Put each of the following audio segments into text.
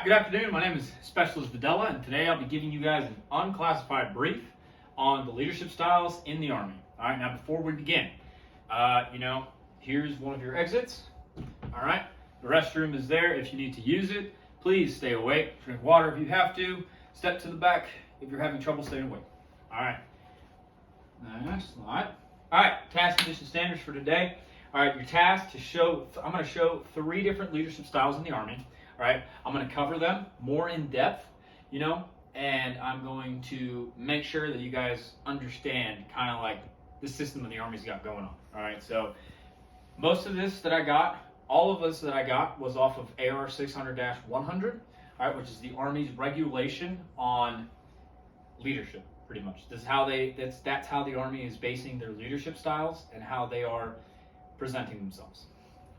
good afternoon. My name is Specialist Videla, and today I'll be giving you guys an unclassified brief on the leadership styles in the Army. All right, now before we begin, here's one of your exits. All right, the restroom is there if you need to use it. Please stay awake, drink water if you have to, step to the back if you're having trouble staying awake. All right, next slide. All right, task condition standards for today. All right, your task to show, I'm going to show 3 different leadership styles in the Army. All right, I'm going to cover them more in depth, and I'm going to make sure that you guys understand kind of like the system that the Army's got going on. All right, so most of this that I got, all of this that I got was off of AR 600-100, all right, which is the Army's regulation on leadership, pretty much. This is how that's how the Army is basing their leadership styles and how they are presenting themselves.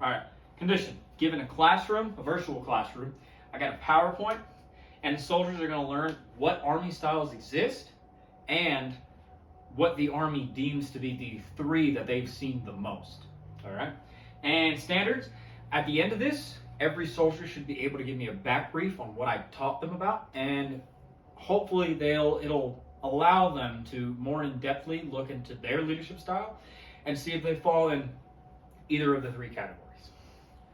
All right, condition. Given a classroom, a virtual classroom, I got a PowerPoint, and the soldiers are going to learn what Army styles exist and what the Army deems to be the 3 that they've seen the most. All right, and standards. At the end of this, every soldier should be able to give me a back brief on what I taught them about, and hopefully it'll allow them to more in-depthly look into their leadership style and see if they fall in either of the 3 categories.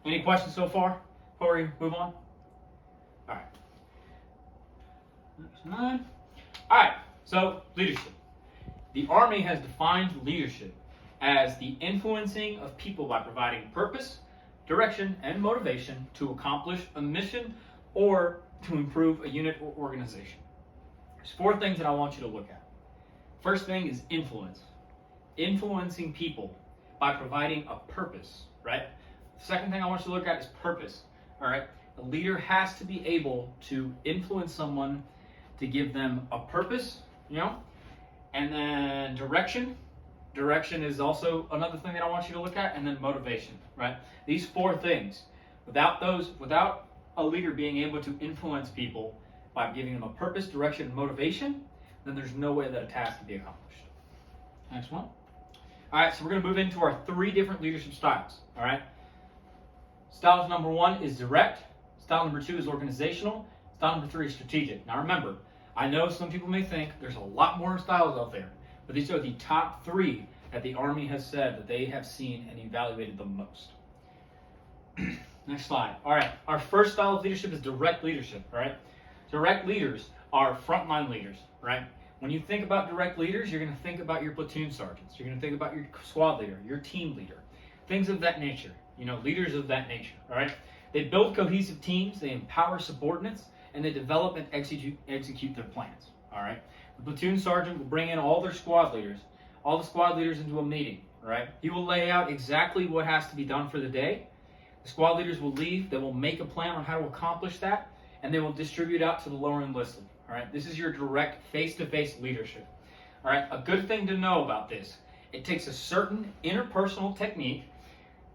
Any questions so far before we move on? All right. Next slide. All right, so leadership. The Army has defined leadership as the influencing of people by providing purpose, direction, and motivation to accomplish a mission or to improve a unit or organization. There's 4 things that I want you to look at. First thing is influence. Influencing people by providing a purpose, right? Second thing I want you to look at is purpose, all right? A leader has to be able to influence someone to give them a purpose, and then direction. Direction is also another thing that I want you to look at, and then motivation, right? These 4 things, without a leader being able to influence people by giving them a purpose, direction, and motivation, then there's no way that a task can be accomplished. Next one. All right, so we're going to move into our 3 different leadership styles, all right? Style number 1 is direct. Style number 2 is organizational. Style number 3 is strategic. Now remember, I know some people may think there's a lot more styles out there, but these are the top 3 that the Army has said that they have seen and evaluated the most. Next slide. All right, our first style of leadership is direct leadership, all right? Direct leaders are frontline leaders, right? When you think about direct leaders, you're going to think about your platoon sergeants. You're going to think about your squad leader, your team leader, things of that nature. Leaders of that nature, all right? They build cohesive teams, they empower subordinates, and they develop and execute their plans, all right? The platoon sergeant will bring in all the squad leaders into a meeting, all right? He will lay out exactly what has to be done for the day. The squad leaders will leave, they will make a plan on how to accomplish that, and they will distribute out to the lower enlisted, all right? This is your direct face-to-face leadership, all right? A good thing to know about this, it takes a certain interpersonal technique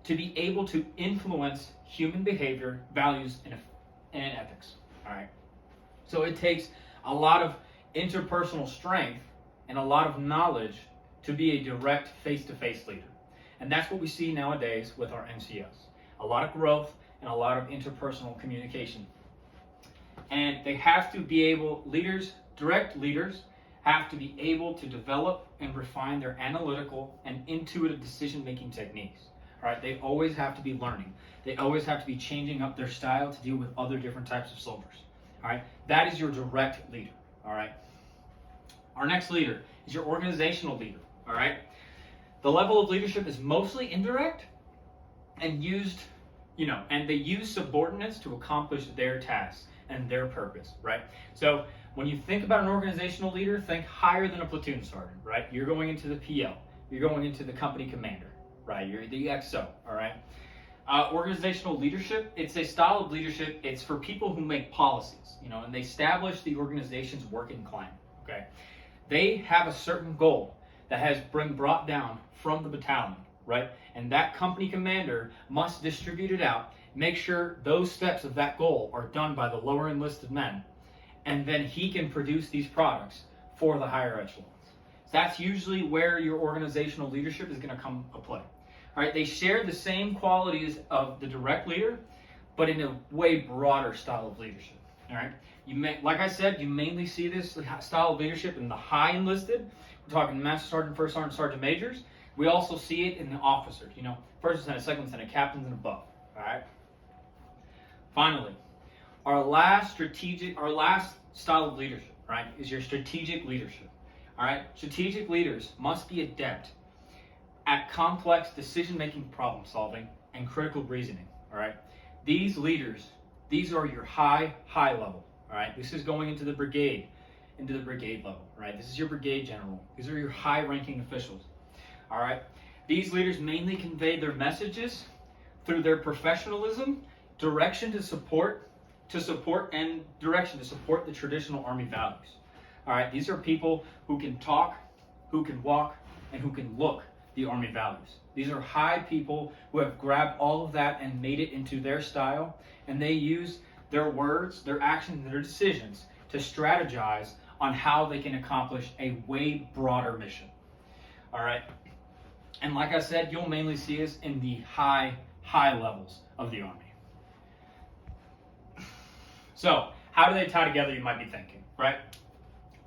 to be able to influence human behavior, values, and ethics. All right. So it takes a lot of interpersonal strength and a lot of knowledge to be a direct face-to-face leader. And that's what we see nowadays with our MCOs. A lot of growth and a lot of interpersonal communication. And they have to be able, direct leaders have to be able to develop and refine their analytical and intuitive decision-making techniques. All right, they always have to be learning. They always have to be changing up their style to deal with other different types of soldiers. All right, that is your direct leader. All right, our next leader is your organizational leader. All right, the level of leadership is mostly indirect and used, and they use subordinates to accomplish their tasks and their purpose. Right. So when you think about an organizational leader, think higher than a platoon sergeant. Right, you're going into the PL. You're going into the company commander. Right, you're the XO, all right? Organizational leadership, it's a style of leadership, it's for people who make policies, and they establish the organization's working climate, okay? They have a certain goal that has been brought down from the battalion, right? And that company commander must distribute it out, make sure those steps of that goal are done by the lower enlisted men, and then he can produce these products for the higher echelons. So that's usually where your organizational leadership is going to come to play. All right, they share the same qualities of the direct leader, but in a way broader style of leadership. All right. Like I said, you mainly see this style of leadership in the high enlisted. We're talking master sergeant, first sergeant, sergeant majors. We also see it in the officers. First lieutenant, second lieutenant, captains, and above. All right. Finally, our last style of leadership, right, is your strategic leadership. All right. Strategic leaders must be adept at complex decision-making, problem solving, and critical reasoning. All right. These leaders. These are your high level, all right? This is going into the brigade level, right? This is your brigade general. These are your high-ranking officials, all right? These leaders mainly convey their messages through their professionalism, direction to support the traditional Army values, all right? These are people who can talk, who can walk, and who can look the Army values. These are high people who have grabbed all of that and made it into their style, and they use their words, their actions, and their decisions to strategize on how they can accomplish a way broader mission. All right? And like I said, you'll mainly see this in the high levels of the Army. So, how do they tie together, you might be thinking, right?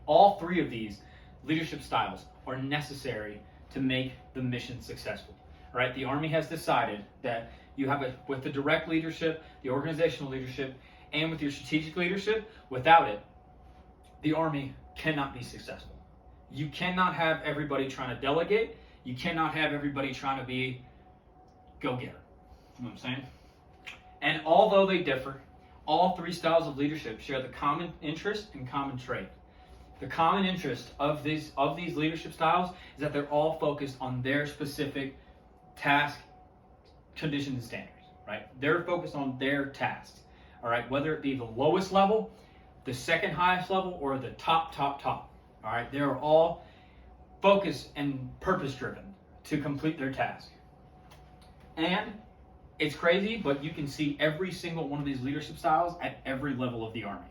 All three of these leadership styles are necessary to make the mission successful. Right? The Army has decided that you have with the direct leadership, the organizational leadership, and with your strategic leadership, without it, the Army cannot be successful. You cannot have everybody trying to delegate. You cannot have everybody trying to be go-getter. You know what I'm saying? And although they differ, all three styles of leadership share the common interest and common trait. The common interest of these leadership styles is that they're all focused on their specific task, conditions, and standards, right? They're focused on their tasks, all right? Whether it be the lowest level, the second highest level, or the top, all right? They are all focused and purpose-driven to complete their task. And it's crazy, but you can see every single one of these leadership styles at every level of the Army.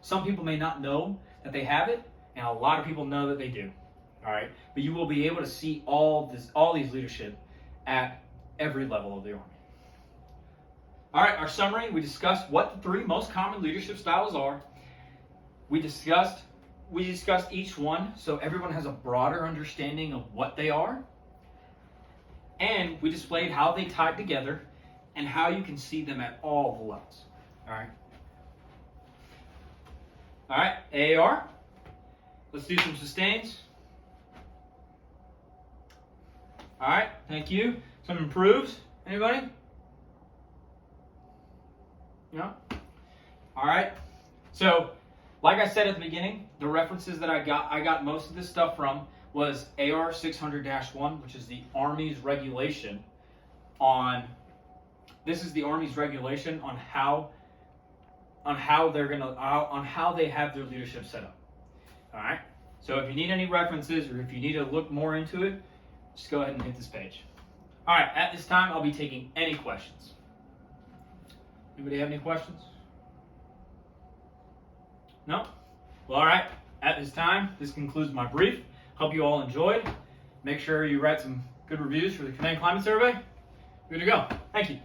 Some people may not know that they have it, and a lot of people know that they do, all right? But you will be able to see all these leadership at every level of the Army. All right, our summary, we discussed what the three most common leadership styles are. We discussed each one so everyone has a broader understanding of what they are. And we displayed how they tied together and how you can see them at all the levels. All right. All right, AAR. Let's do some sustains. All right, thank you. Some improves. Anybody? No? All right. So, like I said at the beginning, the references that I got most of this stuff from was AR 600-1, which is the Army's regulation on. This is the Army's regulation on how they have their leadership set up. All right. So if you need any references or if you need to look more into it, just go ahead and hit this page. All right. At this time, I'll be taking any questions. Anybody have any questions? No? Well, all right. At this time, this concludes my brief. Hope you all enjoyed. Make sure you write some good reviews for the Command Climate Survey. Good to go. Thank you.